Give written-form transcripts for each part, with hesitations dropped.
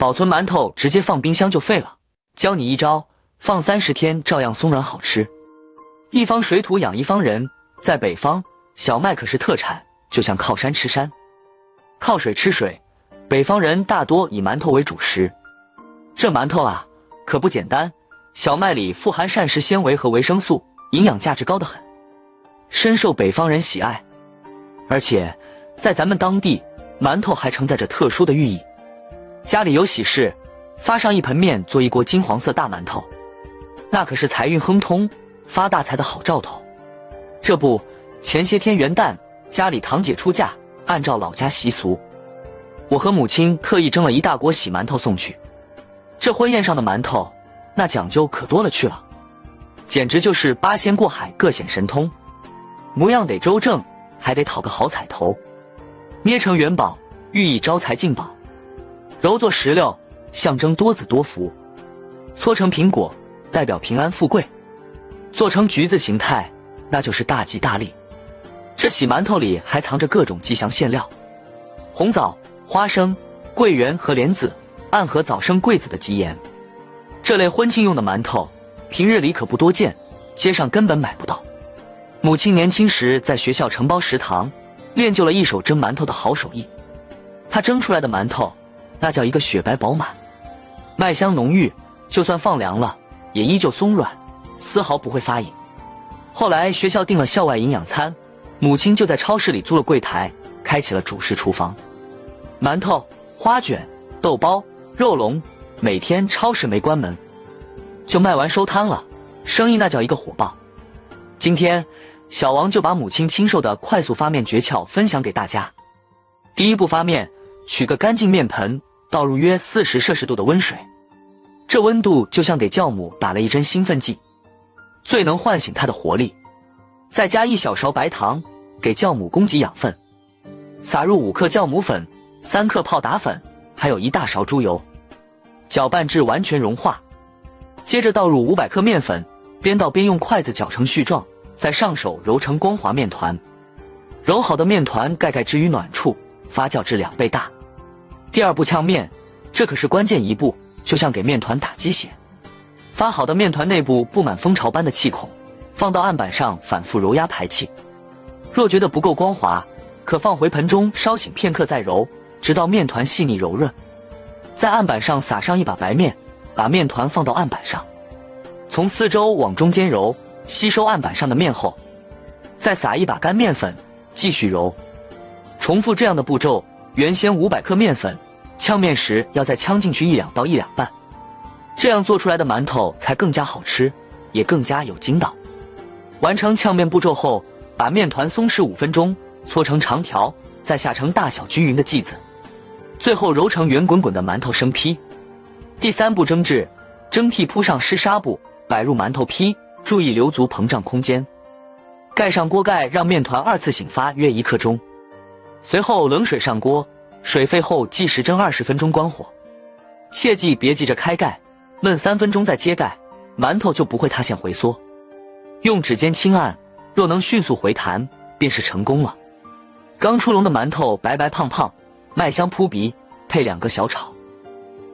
保存馒头直接放冰箱就废了，教你一招，放30天照样松软好吃。一方水土养一方人，在北方，小麦可是特产，就像靠山吃山，靠水吃水。北方人大多以馒头为主食。这馒头啊，可不简单，小麦里富含膳食纤维和维生素，营养价值高得很，深受北方人喜爱。而且在咱们当地，馒头还承载着特殊的寓意。家里有喜事，发上一盆面，做一锅金黄色大馒头，那可是财运亨通、发大财的好兆头。这不，前些天元旦，家里堂姐出嫁，按照老家习俗，我和母亲特意蒸了一大锅洗馒头送去。这婚宴上的馒头，那讲究可多了去了，简直就是八仙过海，各显神通。模样得周正，还得讨个好彩头。捏成元宝，寓意招财进宝；揉作石榴，象征多子多福；搓成苹果，代表平安富贵；做成橘子形态，那就是大吉大利。这洗馒头里还藏着各种吉祥馅料，红枣、花生、桂圆和莲子，暗合早生贵子的吉言。这类婚庆用的馒头，平日里可不多见，街上根本买不到。母亲年轻时在学校承包食堂，练就了一手蒸馒头的好手艺。她蒸出来的馒头，那叫一个雪白饱满，麦香浓郁，就算放凉了，也依旧松软，丝毫不会发硬。后来学校订了校外营养餐，母亲就在超市里租了柜台，开启了主食厨房。馒头、花卷、豆包、肉笼，每天超市没关门，就卖完收摊了，生意那叫一个火爆。今天小王就把母亲亲授的快速发面诀窍分享给大家。第一步发面，取个干净面盆，倒入约40摄氏度的温水，这温度就像给酵母打了一针兴奋剂，最能唤醒它的活力。再加1小勺白糖，给酵母供给养分。撒入5克酵母粉、3克泡打粉，还有1大勺猪油，搅拌至完全融化。接着倒入500克面粉，边倒边用筷子搅成絮状，再上手揉成光滑面团。揉好的面团盖置于暖处，发酵至2倍大。第二步炝面，这可是关键一步，就像给面团打鸡血。发好的面团内部布满蜂巢般的气孔，放到案板上反复揉压排气。若觉得不够光滑，可放回盆中稍醒片刻再揉，直到面团细腻柔润。在案板上撒上一把白面，把面团放到案板上，从四周往中间揉，吸收案板上的面后。再撒一把干面粉，继续揉。重复这样的步骤，原先500克面粉，炝面时要再炝进去1两到1两半，这样做出来的馒头才更加好吃，也更加有筋道。完成炝面步骤后，把面团松弛5分钟，搓成长条，再下成大小均匀的剂子，最后揉成圆滚滚的馒头生坯。第三步蒸制，蒸屉铺上湿纱布，摆入馒头坯，注意留足膨胀空间。盖上锅盖，让面团2次醒发约1刻钟。随后冷水上锅，水沸后计时蒸20分钟，关火。切记别急着开盖，焖3分钟再揭盖，馒头就不会塌陷回缩。用指尖轻按，若能迅速回弹，便是成功了。刚出笼的馒头白白胖胖，麦香扑鼻，配2个小炒，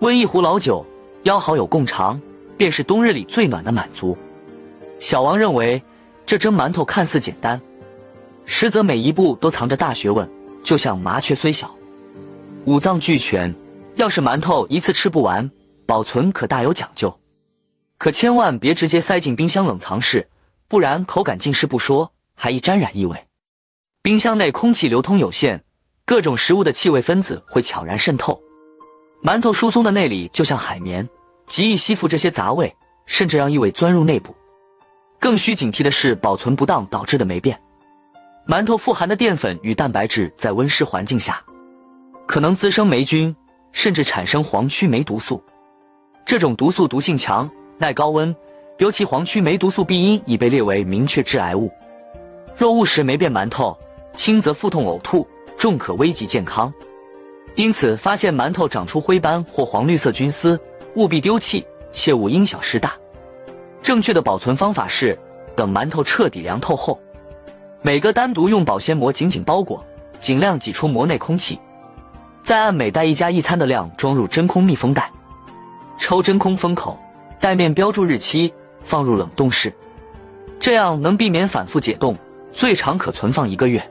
温一壶老酒，邀好友共尝，便是冬日里最暖的满足。小王认为，这蒸馒头看似简单，实则每一步都藏着大学问，就像麻雀虽小，五脏俱全。要是馒头一次吃不完，保存可大有讲究，可千万别直接塞进冰箱冷藏室，不然口感尽失不说，还易沾染异味。冰箱内空气流通有限，各种食物的气味分子会悄然渗透，馒头疏松的内里就像海绵，极易吸附这些杂味，甚至让异味钻入内部。更需警惕的是保存不当导致的霉变。馒头富含的淀粉与蛋白质在温湿环境下可能滋生霉菌，甚至产生黄曲霉毒素。这种毒素毒性强，耐高温，尤其黄曲霉毒素 B1 已被列为明确致癌物。若误食霉变馒头，轻则腹痛呕吐，重可危及健康。因此发现馒头长出灰斑或黄绿色菌丝，务必丢弃，切勿因小失大。正确的保存方法是，等馒头彻底凉透后，每个单独用保鲜膜紧紧包裹，尽量挤出膜内空气。再按每袋1加1餐的量装入真空密封袋，抽真空封口，袋面标注日期，放入冷冻室，这样能避免反复解冻，最长可存放1个月。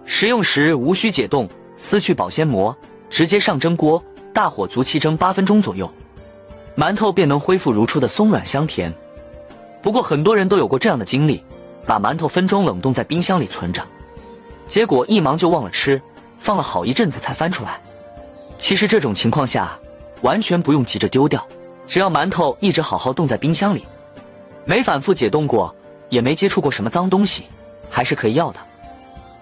食用时无需解冻，撕去保鲜膜，直接上蒸锅，大火足7蒸8分钟左右，馒头便能恢复如初的松软香甜。不过很多人都有过这样的经历，把馒头分装冷冻在冰箱里存着，结果一忙就忘了吃，放了好一阵子才翻出来。其实这种情况下完全不用急着丢掉，只要馒头一直好好冻在冰箱里，没反复解冻过，也没接触过什么脏东西，还是可以要的。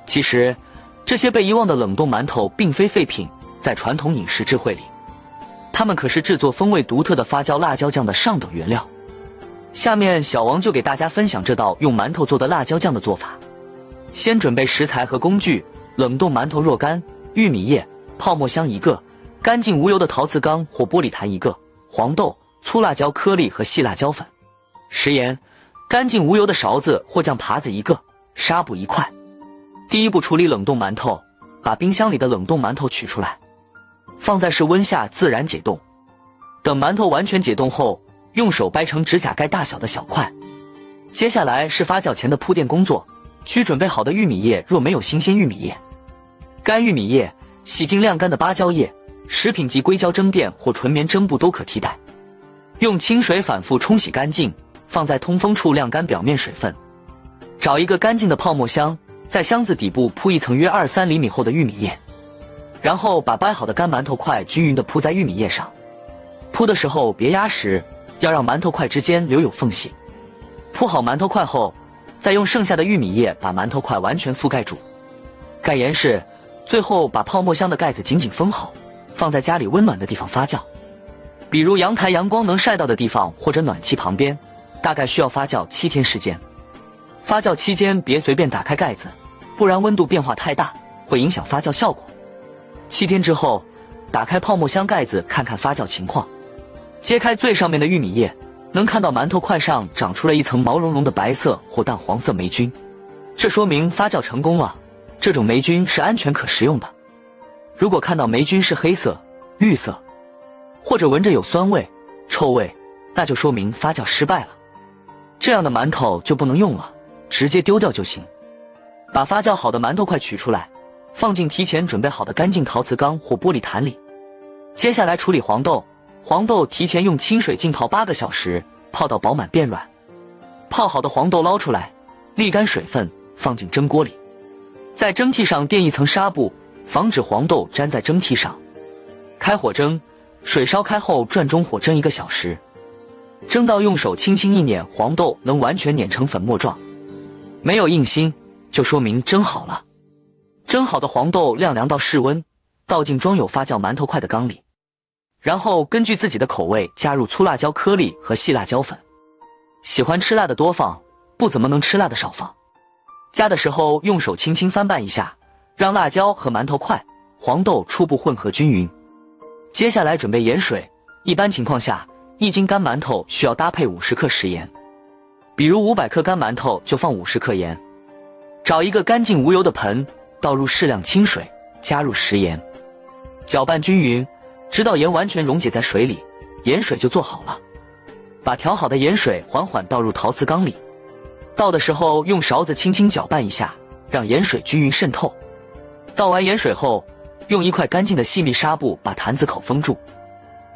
其实这些被遗忘的冷冻馒头并非废品，在传统饮食智慧里，它们可是制作风味独特的发酵辣椒酱的上等原料。下面小王就给大家分享这道用馒头做的辣椒酱的做法。先准备食材和工具：冷冻馒头若干，玉米叶、泡沫香1个，干净无油的陶瓷缸或玻璃坛1个，黄豆、粗辣椒颗粒和细辣椒粉，食盐，干净无油的勺子或酱耙子1个，纱布1块。第一步，处理冷冻馒头，把冰箱里的冷冻馒头取出来，放在室温下自然解冻。等馒头完全解冻后，用手掰成指甲盖大小的小块。接下来是发酵前的铺垫工作，取准备好的玉米叶，若没有新鲜玉米叶，干玉米叶、洗净晾干的芭蕉叶、食品级硅胶蒸垫或纯棉蒸布都可替代，用清水反复冲洗干净，放在通风处晾干表面水分。找一个干净的泡沫箱，在箱子底部铺一层约2-3厘米厚的玉米叶，然后把掰好的干馒头块均匀地铺在玉米叶上。铺的时候别压实，要让馒头块之间留有缝隙。铺好馒头块后，再用剩下的玉米叶把馒头块完全覆盖住，盖严实，最后把泡沫箱的盖子紧紧封好，放在家里温暖的地方发酵，比如阳台阳光能晒到的地方或者暖气旁边，大概需要发酵7天时间。发酵期间别随便打开盖子，不然温度变化太大，会影响发酵效果。7天之后，打开泡沫箱盖子看看发酵情况，揭开最上面的玉米叶，能看到馒头块上长出了一层毛茸茸的白色或淡黄色霉菌，这说明发酵成功了，这种霉菌是安全可食用的。如果看到霉菌是黑色、绿色，或者闻着有酸味、臭味，那就说明发酵失败了，这样的馒头就不能用了，直接丢掉就行。把发酵好的馒头块取出来，放进提前准备好的干净陶瓷缸或玻璃坛里。接下来处理黄豆，黄豆提前用清水浸泡8个小时，泡到饱满变软。泡好的黄豆捞出来，沥干水分，放进蒸锅里，在蒸屉上垫一层纱布，防止黄豆粘在蒸屉上。开火蒸，水烧开后转中火蒸1个小时，蒸到用手轻轻一捻，黄豆能完全碾成粉末状，没有硬芯，就说明蒸好了。蒸好的黄豆晾凉到室温，倒进装有发酵馒头块的缸里，然后根据自己的口味加入粗辣椒颗粒和细辣椒粉，喜欢吃辣的多放，不怎么能吃辣的少放。加的时候用手轻轻翻拌一下，让辣椒和馒头块、黄豆初步混合均匀。接下来准备盐水，一般情况下1斤干馒头需要搭配50克食盐，比如500克干馒头就放50克盐。找一个干净无油的盆，倒入适量清水，加入食盐，搅拌均匀，直到盐完全溶解在水里，盐水就做好了。把调好的盐水缓缓倒入陶瓷缸里，倒的时候用勺子轻轻搅拌一下，让盐水均匀渗透。倒完盐水后，用一块干净的细密纱布把坛子口封住，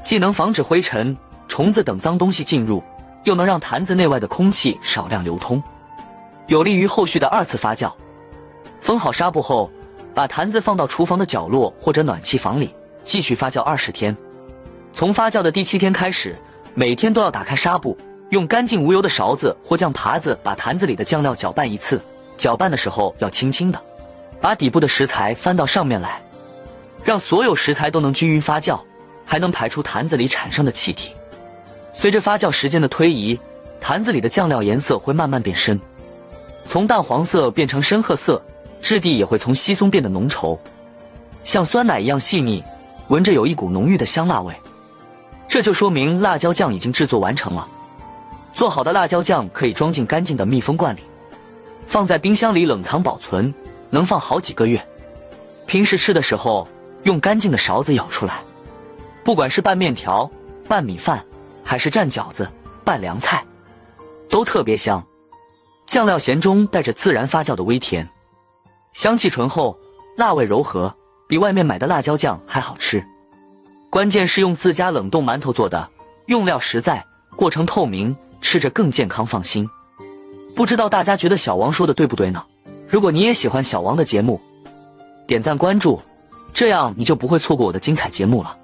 既能防止灰尘、虫子等脏东西进入，又能让坛子内外的空气少量流通，有利于后续的2次发酵。封好纱布后，把坛子放到厨房的角落或者暖气房里，继续发酵20天。从发酵的第7天开始，每天都要打开纱布，用干净无油的勺子或酱耙子把坛子里的酱料搅拌一次，搅拌的时候要轻轻的，把底部的食材翻到上面来，让所有食材都能均匀发酵，还能排出坛子里产生的气体。随着发酵时间的推移，坛子里的酱料颜色会慢慢变深，从淡黄色变成深褐色，质地也会从稀松变得浓稠，像酸奶一样细腻，闻着有一股浓郁的香辣味。这就说明辣椒酱已经制作完成了。做好的辣椒酱可以装进干净的密封罐里，放在冰箱里冷藏保存，能放好几个月。平时吃的时候，用干净的勺子舀出来。不管是拌面条、拌米饭，还是蘸饺子、拌凉菜，都特别香。酱料咸中带着自然发酵的微甜，香气醇厚，辣味柔和，比外面买的辣椒酱还好吃。关键是用自家冷冻馒头做的，用料实在，过程透明，吃着更健康放心。不知道大家觉得小王说的对不对呢？如果你也喜欢小王的节目，点赞关注，这样你就不会错过我的精彩节目了。